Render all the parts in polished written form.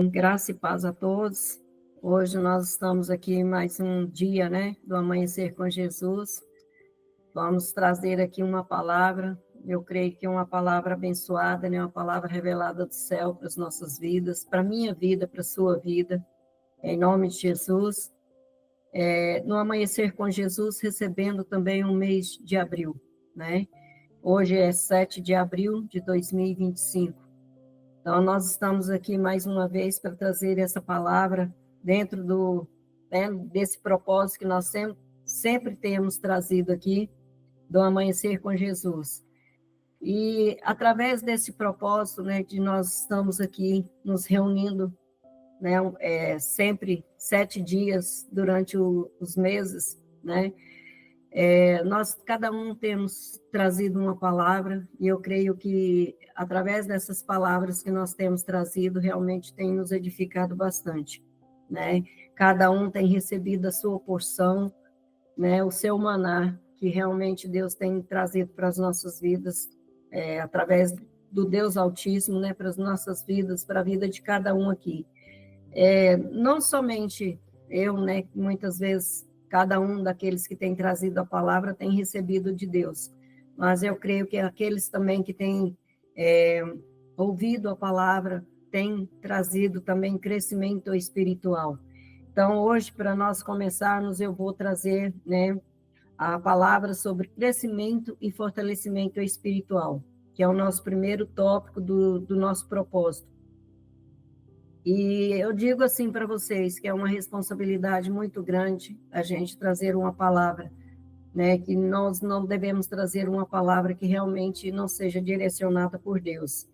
Graça e paz a todos. Hoje nós estamos aqui em mais um dia, do Amanhecer com Jesus. Vamos trazer aqui uma palavra, eu creio que é uma palavra abençoada, uma palavra revelada do céu para as nossas vidas, para a minha vida, para a sua vida, em nome de Jesus. No Amanhecer com Jesus, recebendo também o mês de abril, Hoje é 7 de abril de 2025. Então, nós estamos aqui mais uma vez para trazer essa palavra dentro desse propósito que nós sempre temos trazido aqui, do Amanhecer com Jesus. E, através desse propósito, de nós estamos aqui nos reunindo, sempre 7 dias durante os meses, nós, cada um, temos trazido uma palavra, e eu creio que, através dessas palavras que nós temos trazido, realmente tem nos edificado bastante, Cada um tem recebido a sua porção, o seu maná, que realmente Deus tem trazido para as nossas vidas, através do Deus Altíssimo, para as nossas vidas, para a vida de cada um aqui. Não somente eu, muitas vezes cada um daqueles que tem trazido a palavra tem recebido de Deus, mas eu creio que aqueles também que têm ouvido a palavra têm trazido também crescimento espiritual. Então, hoje, para nós começarmos, eu vou trazer a palavra sobre crescimento e fortalecimento espiritual, que é o nosso primeiro tópico do nosso propósito. E eu digo assim para vocês que é uma responsabilidade muito grande a gente trazer uma palavra, que nós não devemos trazer uma palavra que realmente não seja direcionada por Deus.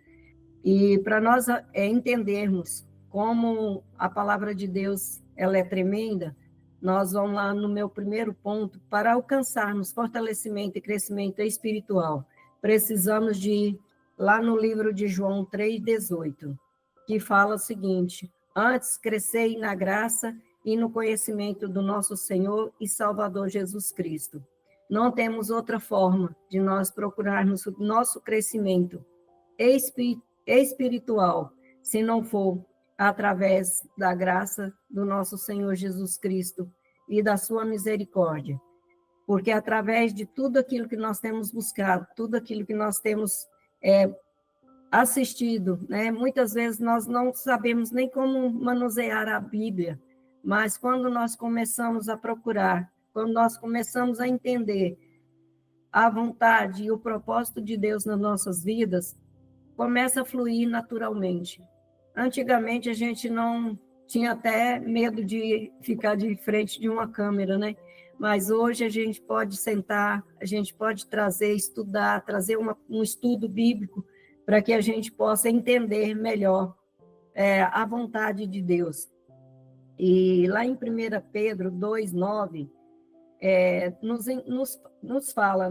E para nós entendermos como a palavra de Deus ela é tremenda, nós vamos lá no meu primeiro ponto. Para alcançarmos fortalecimento e crescimento espiritual, precisamos de ir lá no livro de João 3,18, que fala o seguinte: antes crescei na graça e no conhecimento do nosso Senhor e Salvador Jesus Cristo. Não temos outra forma de nós procurarmos o nosso crescimento espiritual, se não for através da graça do nosso Senhor Jesus Cristo e da sua misericórdia. Porque através de tudo aquilo que nós temos buscado, tudo aquilo que nós temos assistido, muitas vezes nós não sabemos nem como manusear a Bíblia, mas quando nós começamos a procurar, quando nós começamos a entender a vontade e o propósito de Deus nas nossas vidas, começa a fluir naturalmente. Antigamente a gente não tinha até medo de ficar de frente de uma câmera, Mas hoje a gente pode sentar, a gente pode estudar, trazer um estudo bíblico, para que a gente possa entender melhor a vontade de Deus. E lá em 1 Pedro 2,9, nos fala,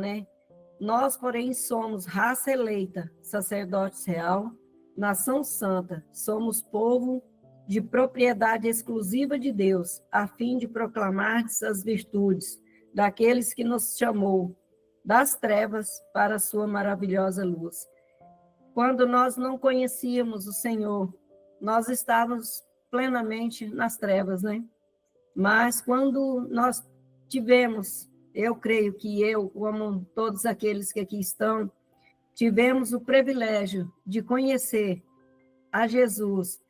Nós, porém, somos raça eleita, sacerdotes real, nação santa, somos povo de propriedade exclusiva de Deus, a fim de proclamar as virtudes daqueles que nos chamou das trevas para a sua maravilhosa luz. Quando nós não conhecíamos o Senhor, nós estávamos plenamente nas trevas, Mas quando nós tivemos, eu creio que eu, como todos aqueles que aqui estão, tivemos o privilégio de conhecer a Jesus,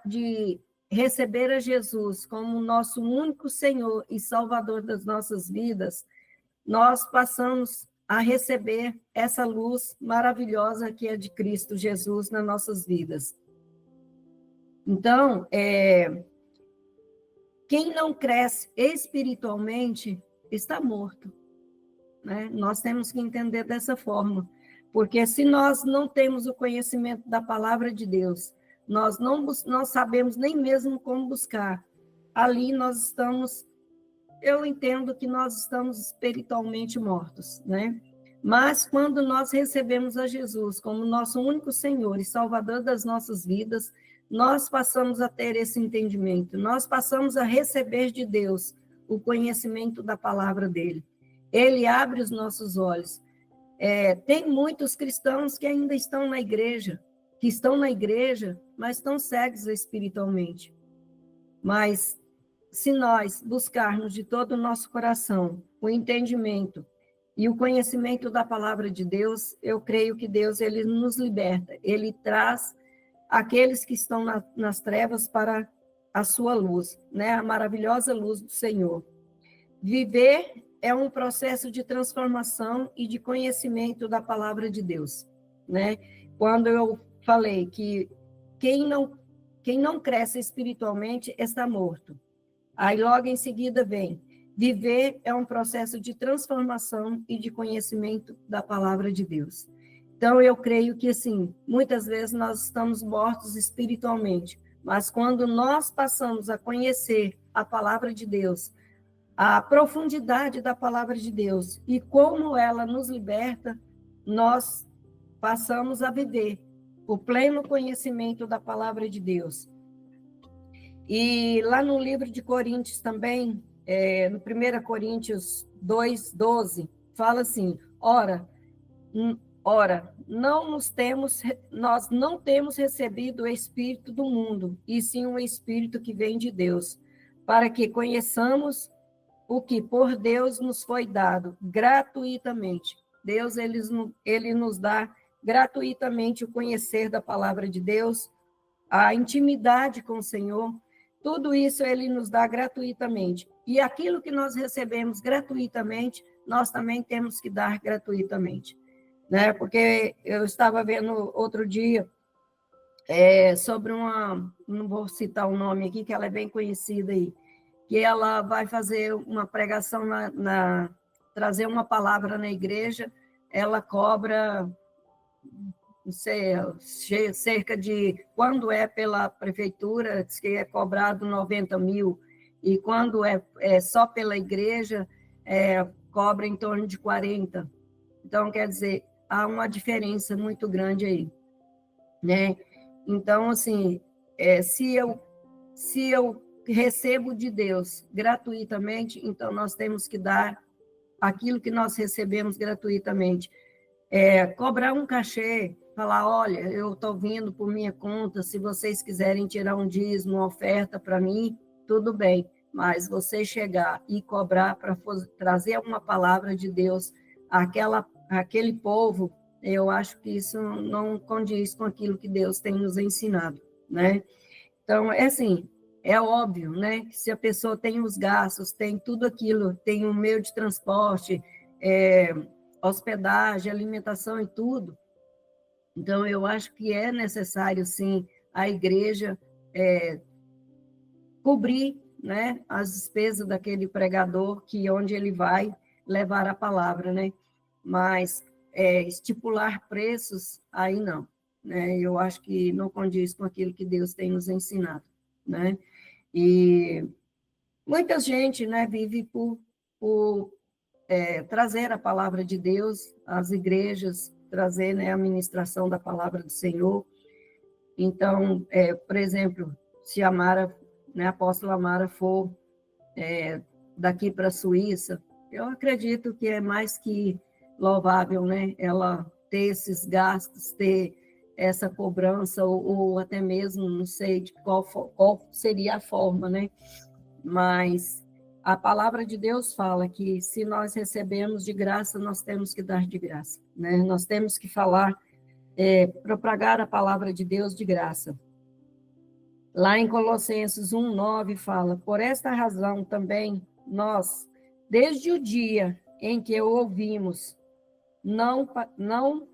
de receber a Jesus como nosso único Senhor e Salvador das nossas vidas, nós passamos a receber essa luz maravilhosa que é de Cristo Jesus nas nossas vidas. Então, quem não cresce espiritualmente está morto, Nós temos que entender dessa forma, porque se nós não temos o conhecimento da palavra de Deus, nós não sabemos nem mesmo como buscar, ali nós estamos, eu entendo que nós estamos espiritualmente mortos, Mas quando nós recebemos a Jesus como nosso único Senhor e Salvador das nossas vidas, nós passamos a ter esse entendimento, nós passamos a receber de Deus o conhecimento da palavra dele. Ele abre os nossos olhos. Tem muitos cristãos que ainda estão na igreja, que estão na igreja, mas estão cegos espiritualmente. Mas se nós buscarmos de todo o nosso coração o entendimento e o conhecimento da palavra de Deus, eu creio que Deus ele nos liberta, ele traz aqueles que estão nas trevas para a sua luz, né? A maravilhosa luz do Senhor. Viver é um processo de transformação e de conhecimento da palavra de Deus, né? Quando eu falei que quem não cresce espiritualmente está morto. Aí logo em seguida vem, viver é um processo de transformação e de conhecimento da palavra de Deus. Então eu creio que assim, muitas vezes nós estamos mortos espiritualmente, mas quando nós passamos a conhecer a palavra de Deus, a profundidade da palavra de Deus e como ela nos liberta, nós passamos a viver o pleno conhecimento da palavra de Deus. E lá no livro de Coríntios também, no 1 Coríntios 2:12, fala assim, ora, nós não temos recebido o Espírito do mundo, e sim o Espírito que vem de Deus, para que conheçamos o que por Deus nos foi dado gratuitamente. Deus, ele nos dá gratuitamente o conhecer da palavra de Deus, a intimidade com o Senhor, tudo isso ele nos dá gratuitamente. E aquilo que nós recebemos gratuitamente, nós também temos que dar gratuitamente, né? Porque eu estava vendo outro dia sobre não vou citar o nome aqui, que ela é bem conhecida aí, que ela vai fazer uma pregação, trazer uma palavra na igreja, ela cobra, não sei, cerca de, quando é pela prefeitura, diz que é cobrado 90 mil, e quando é só pela igreja, cobra em torno de 40. Então, quer dizer, há uma diferença muito grande aí, né? Então, assim, se eu recebo de Deus gratuitamente, então nós temos que dar aquilo que nós recebemos gratuitamente. Cobrar um cachê, falar, olha, eu estou vindo por minha conta, se vocês quiserem tirar um dízimo, uma oferta para mim, tudo bem, mas você chegar e cobrar para trazer uma palavra de Deus àquele povo, eu acho que isso não condiz com aquilo que Deus tem nos ensinado, né? Então, assim, é óbvio, né, que se a pessoa tem os gastos, tem tudo aquilo, tem um meio de transporte, hospedagem, alimentação e tudo, então eu acho que é necessário, sim, a igreja cobrir, né, as despesas daquele pregador, que onde ele vai levar a palavra, né, mas estipular preços, aí não, né, eu acho que não condiz com aquilo que Deus tem nos ensinado, né, e muita gente, né, vive por trazer a palavra de Deus às igrejas, trazer, né, a ministração da palavra do Senhor. Então, por exemplo, se a Mara, né, a apóstola Mara for daqui para a Suíça, eu acredito que é mais que louvável, né, ela ter esses gastos, ter essa cobrança, ou até mesmo, não sei de qual seria a forma, né, mas a palavra de Deus fala que se nós recebemos de graça, nós temos que dar de graça, né? Nós temos que falar, propagar a palavra de Deus de graça. Lá em Colossenses 1:9 fala, por esta razão também nós, desde o dia em que o ouvimos, não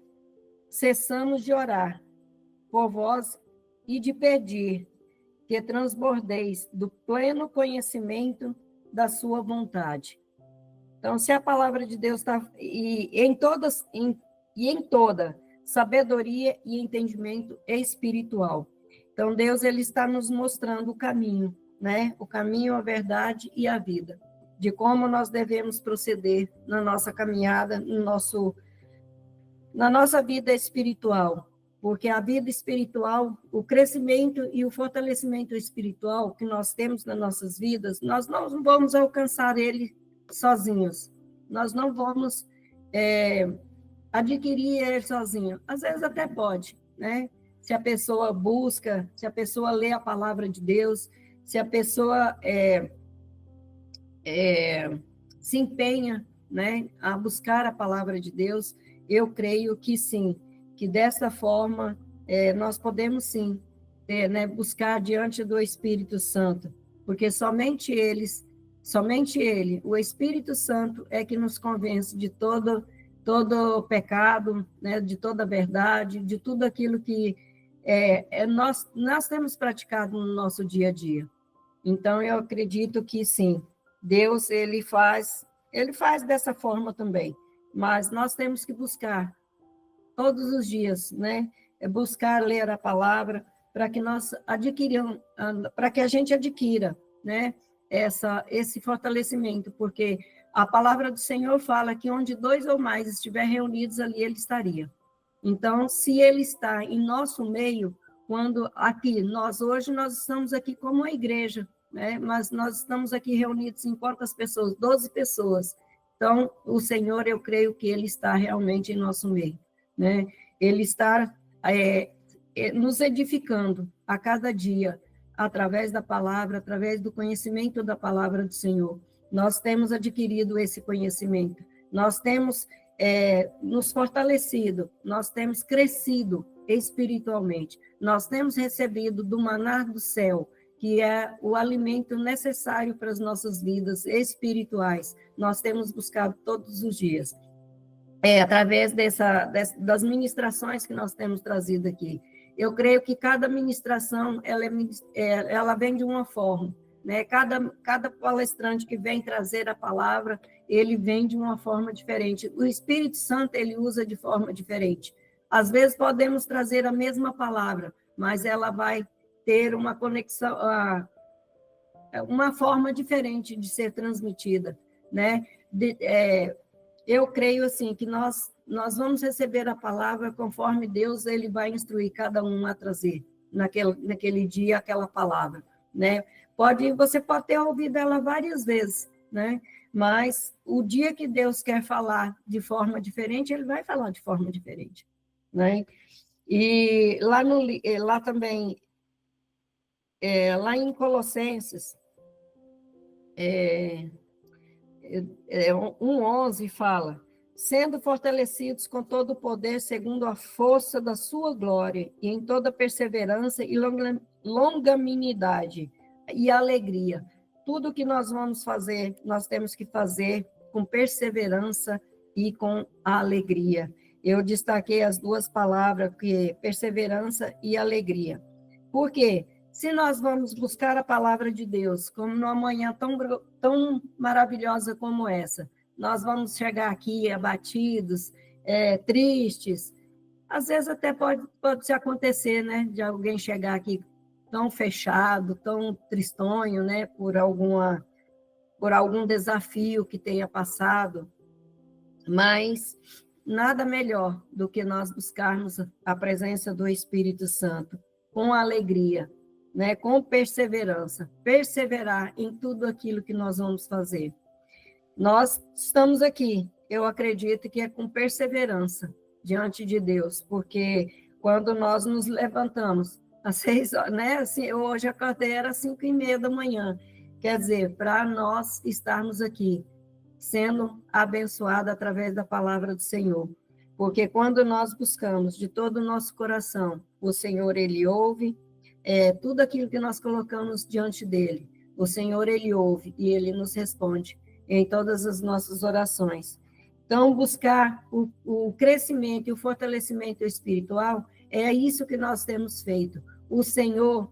cessamos de orar por vós e de pedir que transbordeis do pleno conhecimento da sua vontade. Então, se a palavra de Deus está em toda sabedoria e entendimento espiritual. Então, Deus ele está nos mostrando o caminho, né? O caminho, a verdade e a vida, de como nós devemos proceder na nossa caminhada, na nossa vida espiritual. Porque a vida espiritual, o crescimento e o fortalecimento espiritual que nós temos nas nossas vidas, nós não vamos alcançar ele sozinhos. Nós não vamos adquirir ele sozinho. Às vezes até pode, né? se a pessoa busca, se a pessoa lê a palavra de Deus, se a pessoa se empenha, né, a buscar a palavra de Deus, eu creio que sim, que dessa forma nós podemos sim né, buscar diante do Espírito Santo, porque somente ele, o Espírito Santo é que nos convence de todo pecado, né, de toda verdade, de tudo aquilo que nós temos praticado no nosso dia a dia. Então, eu acredito que sim, Deus ele faz dessa forma também, mas nós temos que buscar todos os dias, né? Buscar ler a palavra para que nós adquirimos, para que a gente adquira, né? Esse fortalecimento, porque a palavra do Senhor fala que onde 2 ou mais estiverem reunidos ali, ele estaria. Então, se ele está em nosso meio, quando aqui, hoje nós estamos aqui como uma igreja, né? Mas nós estamos aqui reunidos em quantas pessoas? 12 pessoas. Então, o Senhor, eu creio que ele está realmente em nosso meio, né? Ele está nos edificando a cada dia, através da palavra, através do conhecimento da palavra do Senhor. Nós temos adquirido esse conhecimento, nós temos nos fortalecido, nós temos crescido espiritualmente, nós temos recebido do maná do céu, que é o alimento necessário para as nossas vidas espirituais. Nós temos buscado todos os dias, através das ministrações que nós temos trazido aqui. Eu creio que cada ministração, ela vem de uma forma, né? Cada palestrante que vem trazer a palavra, ele vem de uma forma diferente. O Espírito Santo, ele usa de forma diferente. Às vezes podemos trazer a mesma palavra, mas ela vai ter uma conexão, uma forma diferente de ser transmitida, né? Eu creio assim que nós vamos receber a palavra conforme Deus ele vai instruir cada um a trazer naquele dia aquela palavra, né? Você pode ter ouvido ela várias vezes, né? Mas o dia que Deus quer falar de forma diferente, ele vai falar de forma diferente, né? E lá também, lá em Colossenses 1:11 fala: sendo fortalecidos com todo o poder segundo a força da sua glória, e em toda perseverança e longanimidade e alegria. Tudo que nós vamos fazer, nós temos que fazer com perseverança e com alegria. Eu destaquei as duas palavras, que perseverança e alegria. Por quê? Se nós vamos buscar a palavra de Deus, como numa manhã tão maravilhosa como essa, nós vamos chegar aqui abatidos, tristes. Às vezes até pode se acontecer, né, de alguém chegar aqui tão fechado, tão tristonho, né, por algum desafio que tenha passado. Mas nada melhor do que nós buscarmos a presença do Espírito Santo com alegria, né, com perseverança, perseverar em tudo aquilo que nós vamos fazer. Nós estamos aqui, eu acredito que é com perseverança diante de Deus, porque quando nós nos levantamos às 6 horas, né, assim, hoje a acordei era 5:30 da manhã, quer dizer, para nós estarmos aqui, sendo abençoados através da palavra do Senhor, porque quando nós buscamos de todo o nosso coração, o Senhor, ele ouve, tudo aquilo que nós colocamos diante dele, o Senhor, ele ouve e ele nos responde em todas as nossas orações. Então, buscar o crescimento e o fortalecimento espiritual, é isso que nós temos feito. O Senhor,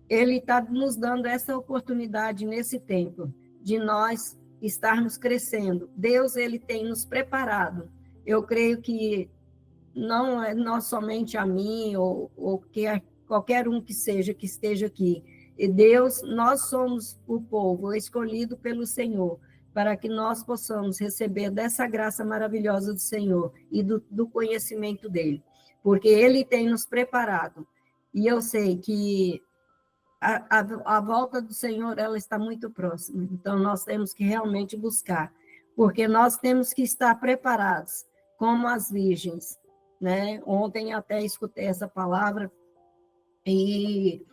ele está nos dando essa oportunidade nesse tempo, de nós estarmos crescendo. Deus, ele tem nos preparado. Eu creio que não é somente a mim, ou que qualquer um que esteja aqui. E Deus, nós somos o povo escolhido pelo Senhor, para que nós possamos receber dessa graça maravilhosa do Senhor e do conhecimento dele, porque ele tem nos preparado. E eu sei que a volta do Senhor, ela está muito próxima, então nós temos que realmente buscar, porque nós temos que estar preparados, como as virgens, né? Ontem até escutei essa palavra, E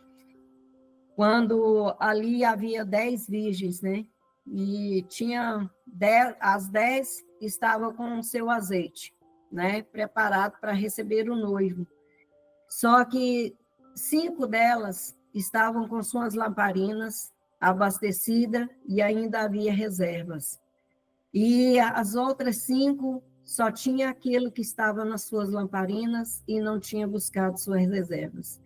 quando ali havia 10 virgens, né? E tinha 10, as 10 estavam com o seu azeite, né? Preparado para receber o noivo. Só que 5 delas estavam com suas lamparinas abastecidas e ainda havia reservas. E as outras 5 só tinha aquilo que estava nas suas lamparinas e não tinha buscado suas reservas.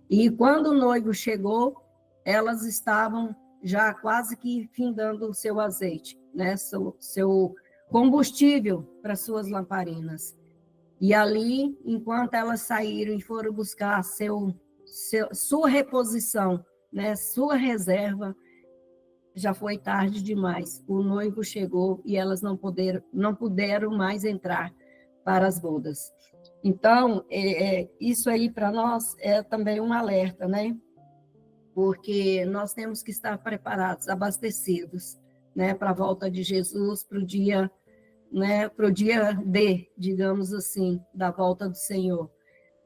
E quando o noivo chegou, elas estavam já quase que findando o seu azeite, né? Seu combustível para suas lamparinas. E ali, enquanto elas saíram e foram buscar sua reposição, né? Sua reserva, já foi tarde demais. O noivo chegou e elas não puderam mais entrar para as bodas. Então, isso aí para nós é também um alerta, né? Porque nós temos que estar preparados, abastecidos, né? Para a volta de Jesus, para o dia, né? Para o dia D, digamos assim, da volta do Senhor.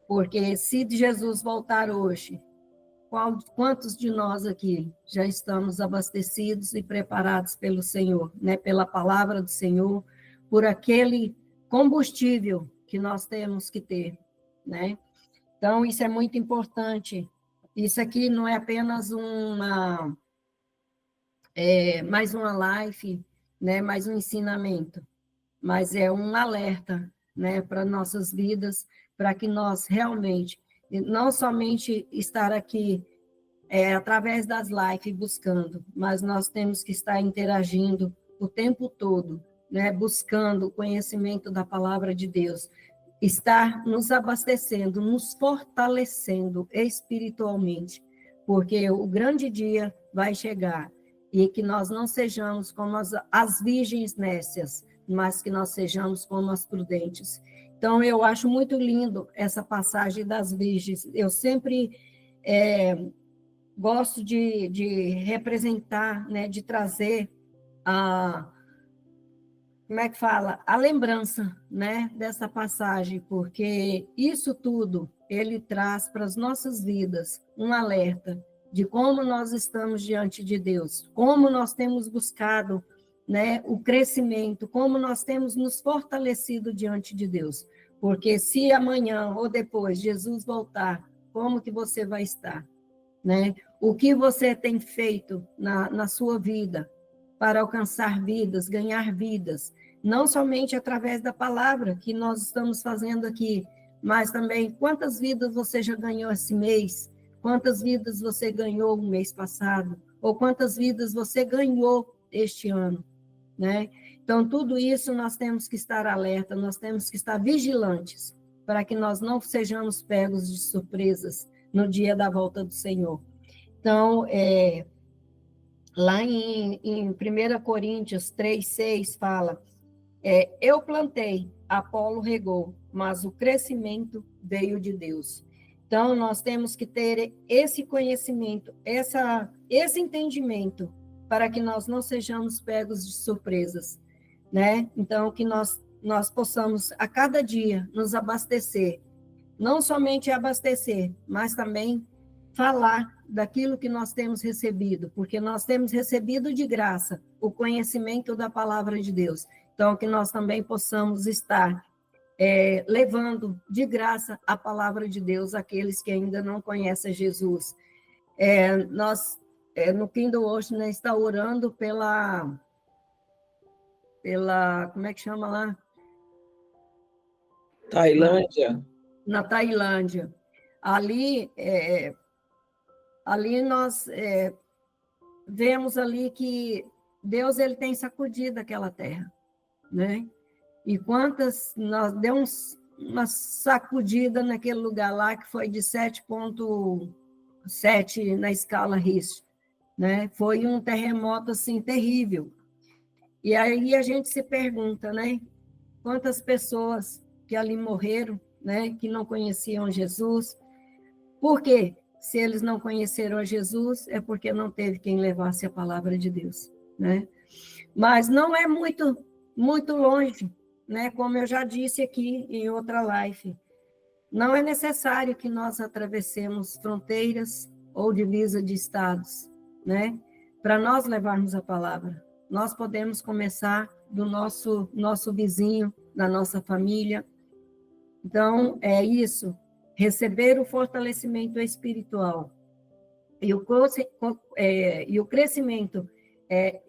Porque se Jesus voltar hoje, quantos de nós aqui já estamos abastecidos e preparados pelo Senhor, né? Pela palavra do Senhor, por aquele combustível que nós temos que ter, né? Então, isso é muito importante. Isso aqui não é apenas mais uma live, né? Mais um ensinamento, mas é um alerta, né? Para nossas vidas, para que nós realmente, não somente estar aqui através das lives buscando, mas nós temos que estar interagindo o tempo todo, né? Buscando o conhecimento da palavra de Deus, estar nos abastecendo, nos fortalecendo espiritualmente, porque o grande dia vai chegar e que nós não sejamos como as virgens nécias, mas que nós sejamos como as prudentes. Então, eu acho muito lindo essa passagem das virgens. Eu sempre gosto de representar, né, de trazer como é que fala? A lembrança, né, dessa passagem, porque isso tudo ele traz para as nossas vidas um alerta de como nós estamos diante de Deus, como nós temos buscado, né, o crescimento, como nós temos nos fortalecido diante de Deus. Porque se amanhã ou depois Jesus voltar, como que você vai estar, né? O que você tem feito na sua vida para alcançar vidas, ganhar vidas, não somente através da palavra que nós estamos fazendo aqui, mas também quantas vidas você já ganhou esse mês, quantas vidas você ganhou no mês passado, ou quantas vidas você ganhou este ano, né? Então, tudo isso nós temos que estar alerta, nós temos que estar vigilantes, para que nós não sejamos pegos de surpresas no dia da volta do Senhor. Então, lá em 1 Coríntios 3:6 fala, eu plantei, Apolo regou, mas o crescimento veio de Deus. Então, nós temos que ter esse conhecimento, esse entendimento, para que nós não sejamos pegos de surpresas, né? Então, que nós possamos, a cada dia, nos abastecer, não somente abastecer, mas também falar daquilo que nós temos recebido, porque nós temos recebido de graça o conhecimento da palavra de Deus. Então, que nós também possamos estar levando de graça a palavra de Deus àqueles que ainda não conhecem Jesus. Nós, no Kindle hoje, né, está orando pela, como é que chama lá? Tailândia. Na Tailândia. Ali nós vemos ali que Deus ele tem sacudido aquela terra, né? E quantas nós demos uma sacudida naquele lugar lá que foi de 7,7 na escala Richter, né? Foi um terremoto assim terrível. E aí a gente se pergunta, né? Quantas pessoas que ali morreram, né? Que não conheciam Jesus. Por quê? Se eles não conheceram a Jesus, é porque não teve quem levasse a palavra de Deus, né? Mas não é muito longe, né? Como eu já disse aqui em outra live, Não é necessário que nós atravessemos fronteiras ou divisa de estados, né? Para nós levarmos a palavra. Nós podemos começar do nosso vizinho, da nossa família. Então, é isso, receber o fortalecimento espiritual e o crescimento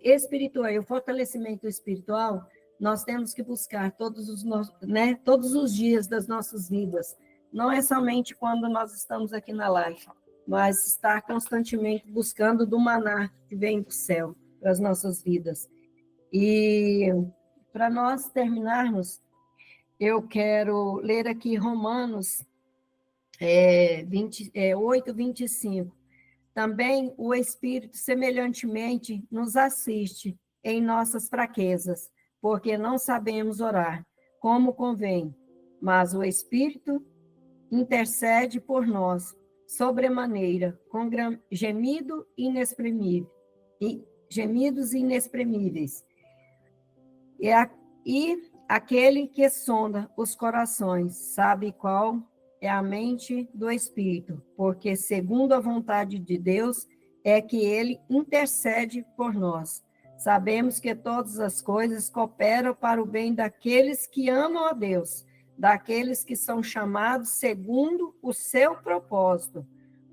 espiritual e o fortalecimento espiritual, nós temos que buscar todos os dias das nossas vidas. Não é somente quando nós estamos aqui na live, mas estar constantemente buscando do maná que vem do céu para as nossas vidas. E para nós terminarmos, eu quero ler aqui Romanos 8, 25. Também o Espírito, semelhantemente, nos assiste em nossas fraquezas, porque não sabemos orar como convém, mas o Espírito intercede por nós, sobremaneira, com gemidos inexprimíveis. E aquele que sonda os corações sabe qual é a mente do Espírito, porque segundo a vontade de Deus é que ele intercede por nós. Sabemos que todas as coisas cooperam para o bem daqueles que amam a Deus, daqueles que são chamados segundo o seu propósito.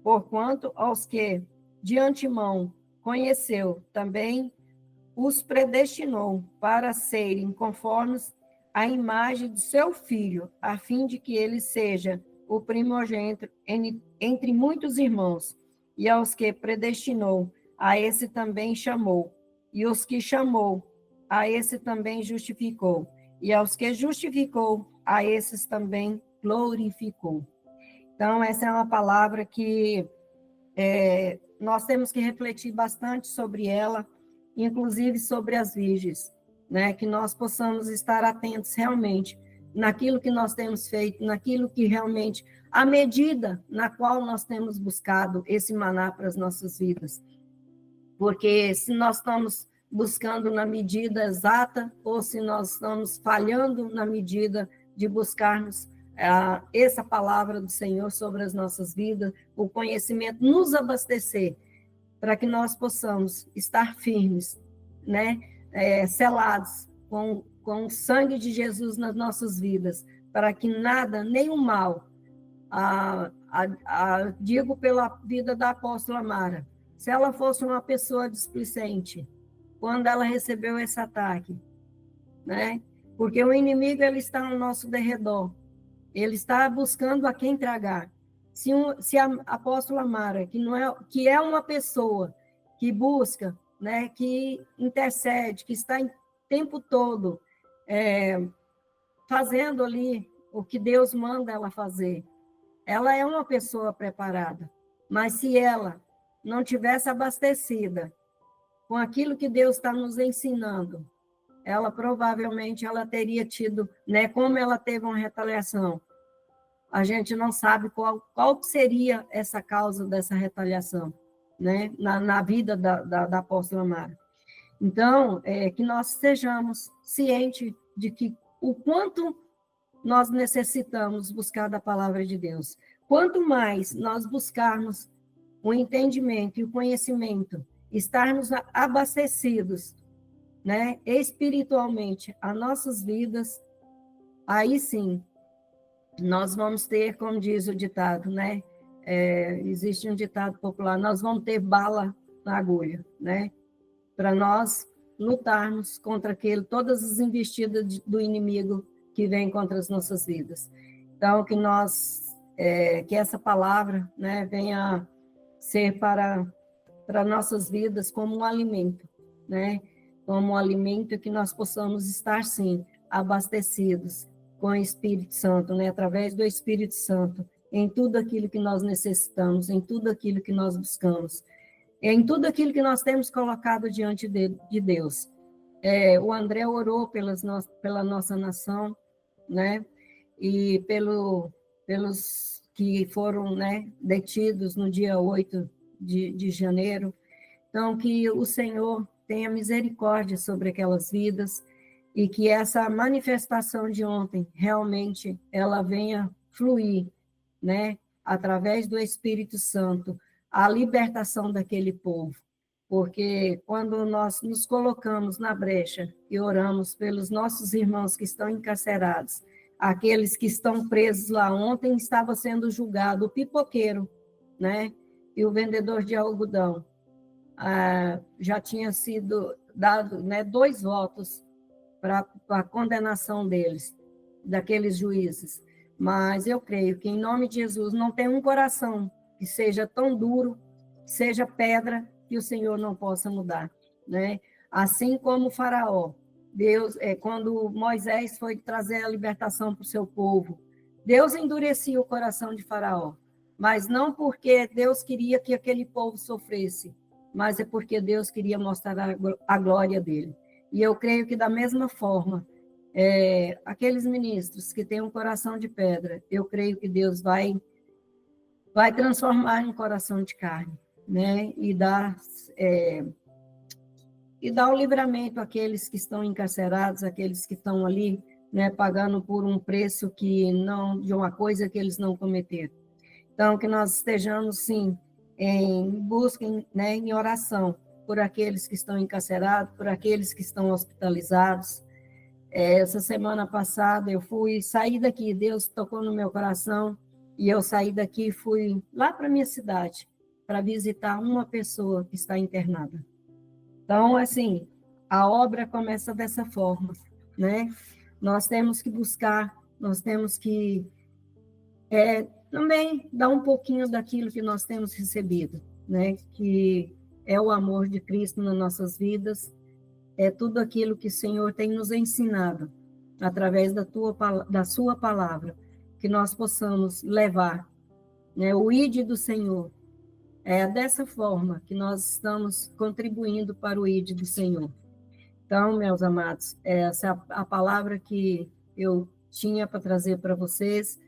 Porquanto aos que de antemão conheceu, também os predestinou para serem conformes à imagem de seu Filho, a fim de que ele seja o primogênito entre muitos irmãos. E aos que predestinou, a esse também chamou. E os que chamou, a esse também justificou. E aos que justificou, a esses também glorificou. Então, essa é uma palavra que nós temos que refletir bastante sobre ela, inclusive sobre as virgens, né? Que nós possamos estar atentos realmente naquilo que nós temos feito, naquilo que realmente, à medida na qual nós temos buscado esse maná para as nossas vidas. Porque se nós estamos buscando na medida exata, ou se nós estamos falhando na medida de buscarmos essa palavra do Senhor sobre as nossas vidas, o conhecimento nos abastecer, para que nós possamos estar firmes, né? Selados com o sangue de Jesus nas nossas vidas, para que nada, nenhum mal, digo pela vida da apóstola Mara, se ela fosse uma pessoa displicente, quando ela recebeu esse ataque, né? Porque o inimigo ele está ao nosso derredor, ele está buscando a quem tragar. Se a apóstola Mara, que é uma pessoa que busca, né, que intercede, que está o tempo todo fazendo ali o que Deus manda ela fazer, ela é uma pessoa preparada. Mas se ela não tivesse abastecida com aquilo que Deus está nos ensinando, ela provavelmente teria tido, né, como ela teve uma retaliação. A gente não sabe qual seria essa causa dessa retaliação, né, na vida da apóstola Mara. Então, que nós sejamos cientes de que o quanto nós necessitamos buscar da palavra de Deus. Quanto mais nós buscarmos o entendimento e o conhecimento, estarmos abastecidos, né, espiritualmente, as nossas vidas, aí sim, nós vamos ter, como diz o ditado, né? Existe um ditado popular, nós vamos ter bala na agulha, né? Para nós lutarmos contra todas as investidas do inimigo que vem contra as nossas vidas. Então, que essa palavra, né, venha ser para nossas vidas como um alimento, né? Como um alimento que nós possamos estar, sim, abastecidos com o Espírito Santo, né? Através do Espírito Santo, em tudo aquilo que nós necessitamos, em tudo aquilo que nós buscamos, em tudo aquilo que nós temos colocado diante de Deus. O André orou pela nossa nação, né? E pelos que foram, né, detidos no dia 8 de janeiro. Então, que o Senhor tenha misericórdia sobre aquelas vidas e que essa manifestação de ontem realmente ela venha fluir né, através do Espírito Santo, a libertação daquele povo. Porque quando nós nos colocamos na brecha e oramos pelos nossos irmãos que estão encarcerados, aqueles que estão presos lá, ontem estava sendo julgado o pipoqueiro, né, e o vendedor de algodão. Já tinha sido dado, né, 2 votos para a condenação deles, daqueles juízes. Mas eu creio que, em nome de Jesus, não tem um coração que seja tão duro, que seja pedra, que o Senhor não possa mudar, né? Assim como o faraó, Deus, quando Moisés foi trazer a libertação para o seu povo, Deus endurecia o coração de faraó, mas não porque Deus queria que aquele povo sofresse, mas é porque Deus queria mostrar a glória dele. E eu creio que, da mesma forma, aqueles ministros que têm um coração de pedra, eu creio que Deus vai transformar em coração de carne, né? E dar o livramento àqueles que estão encarcerados, àqueles que estão ali, né, pagando por um preço que não, de uma coisa que eles não cometeram. Então, que nós estejamos, sim, em busca, né, em oração por aqueles que estão encarcerados, por aqueles que estão hospitalizados. Essa semana passada eu saí daqui, Deus tocou no meu coração, e eu saí daqui e fui lá para a minha cidade, para visitar uma pessoa que está internada. Então, assim, a obra começa dessa forma, né? Nós temos que buscar, nós temos que também dar um pouquinho daquilo que nós temos recebido, né? Que é o amor de Cristo nas nossas vidas, é tudo aquilo que o Senhor tem nos ensinado, através da sua palavra, que nós possamos levar, né, o ID do Senhor. É dessa forma que nós estamos contribuindo para o ID do Senhor. Então, meus amados, essa é a palavra que eu tinha para trazer para vocês,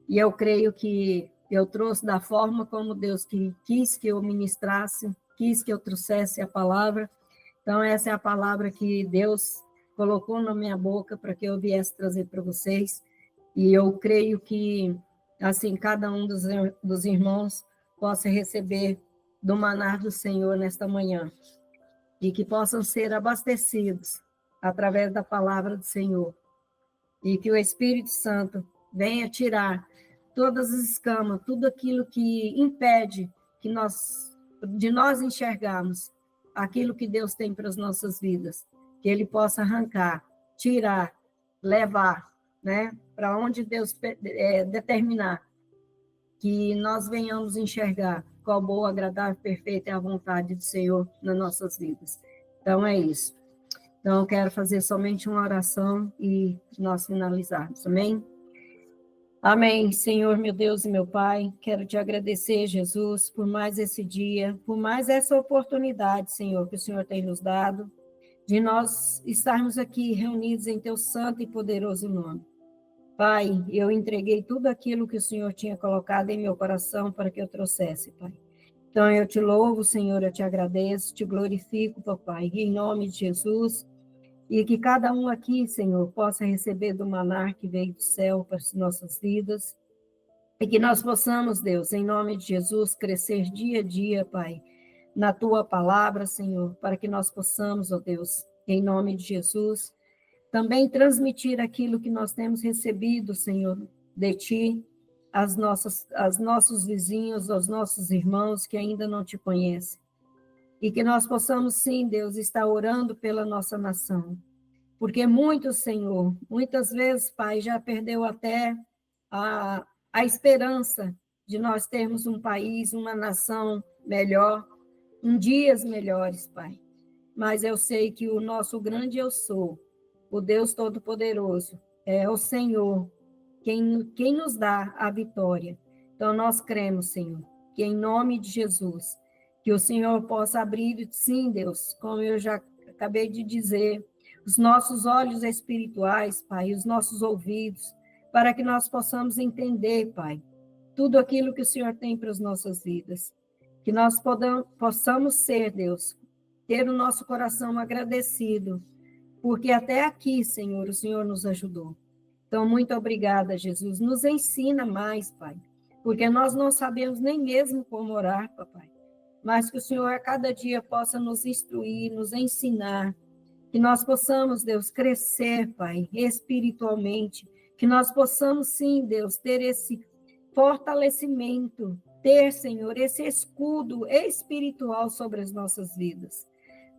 e eu creio que eu trouxe da forma como Deus quis que eu ministrasse, quis que eu trouxesse a palavra. Então, essa é a palavra que Deus colocou na minha boca para que eu viesse trazer para vocês. E eu creio que, assim, cada um dos irmãos possa receber do maná do Senhor nesta manhã. E que possam ser abastecidos através da palavra do Senhor. E que o Espírito Santo venha tirar todas as escamas, tudo aquilo que impede de nós enxergarmos aquilo que Deus tem para as nossas vidas, que Ele possa arrancar, tirar, levar, né, para onde Deus determinar, que nós venhamos enxergar qual boa, agradável, perfeita é a vontade do Senhor nas nossas vidas. Então, é isso. Então, eu quero fazer somente uma oração e nós finalizarmos, amém? Amém, Senhor, meu Deus e meu Pai, quero te agradecer, Jesus, por mais esse dia, por mais essa oportunidade, Senhor, que o Senhor tem nos dado, de nós estarmos aqui reunidos em teu santo e poderoso nome. Pai, eu entreguei tudo aquilo que o Senhor tinha colocado em meu coração para que eu trouxesse, Pai. Então, eu te louvo, Senhor, eu te agradeço, te glorifico, Papai, em nome de Jesus. E que cada um aqui, Senhor, possa receber do maná que veio do céu para as nossas vidas. E que nós possamos, Deus, em nome de Jesus, crescer dia a dia, Pai, na Tua palavra, Senhor, para que nós possamos, ó Deus, em nome de Jesus, também transmitir aquilo que nós temos recebido, Senhor, de Ti, aos nossos vizinhos, aos nossos irmãos que ainda não Te conhecem. E que nós possamos, sim, Deus, estar orando pela nossa nação. Porque muitos, Senhor, muitas vezes, Pai, já perdeu até a esperança de nós termos um país, uma nação melhor, dias melhores, Pai. Mas eu sei que o nosso grande eu sou, o Deus Todo-Poderoso, é o Senhor, quem nos dá a vitória. Então, nós cremos, Senhor, que em nome de Jesus, que o Senhor possa abrir, sim, Deus, como eu já acabei de dizer, os nossos olhos espirituais, Pai, os nossos ouvidos, para que nós possamos entender, Pai, tudo aquilo que o Senhor tem para as nossas vidas. Que nós possamos ser, Deus, ter o nosso coração agradecido, porque até aqui, Senhor, o Senhor nos ajudou. Então, muito obrigada, Jesus. Nos ensina mais, Pai. porque nós não sabemos nem mesmo como orar, papai. Mas que o Senhor a cada dia possa nos instruir, nos ensinar, que nós possamos, Deus, crescer, Pai, espiritualmente, que nós possamos, sim, Deus, ter esse fortalecimento, ter, Senhor, esse escudo espiritual sobre as nossas vidas.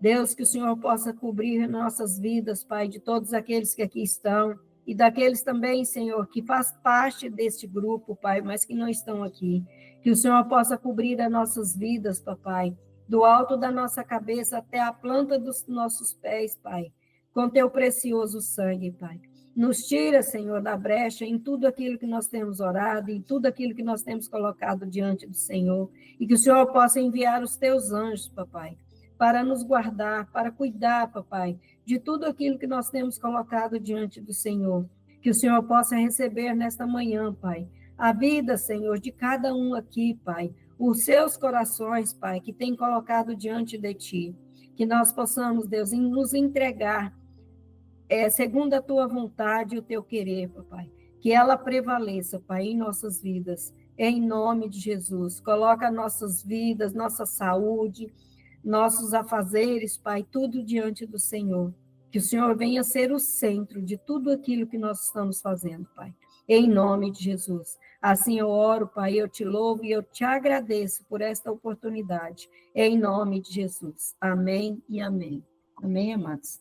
Deus, que o Senhor possa cobrir nossas vidas, Pai, de todos aqueles que aqui estão, e daqueles também, Senhor, que faz parte deste grupo, Pai, mas que não estão aqui. Que o Senhor possa cobrir as nossas vidas, Papai, do alto da nossa cabeça até a planta dos nossos pés, Pai, com teu precioso sangue, Pai. Nos tira, Senhor, da brecha em tudo aquilo que nós temos orado, em tudo aquilo que nós temos colocado diante do Senhor, e que o Senhor possa enviar os teus anjos, Papai, para nos guardar, para cuidar, Papai, de tudo aquilo que nós temos colocado diante do Senhor. Que o Senhor possa receber nesta manhã, Pai, a vida, Senhor, de cada um aqui, Pai, os seus corações, Pai, que tem colocado diante de Ti. Que nós possamos, Deus, nos entregar segundo a Tua vontade e o Teu querer, Papai. Que ela prevaleça, Pai, em nossas vidas. Em nome de Jesus. Coloca nossas vidas, nossa saúde, nossos afazeres, Pai, tudo diante do Senhor. Que o Senhor venha ser o centro de tudo aquilo que nós estamos fazendo, Pai. Em nome de Jesus. Assim eu oro, Pai, eu te louvo e eu te agradeço por esta oportunidade. Em nome de Jesus. Amém e amém. Amém, amados.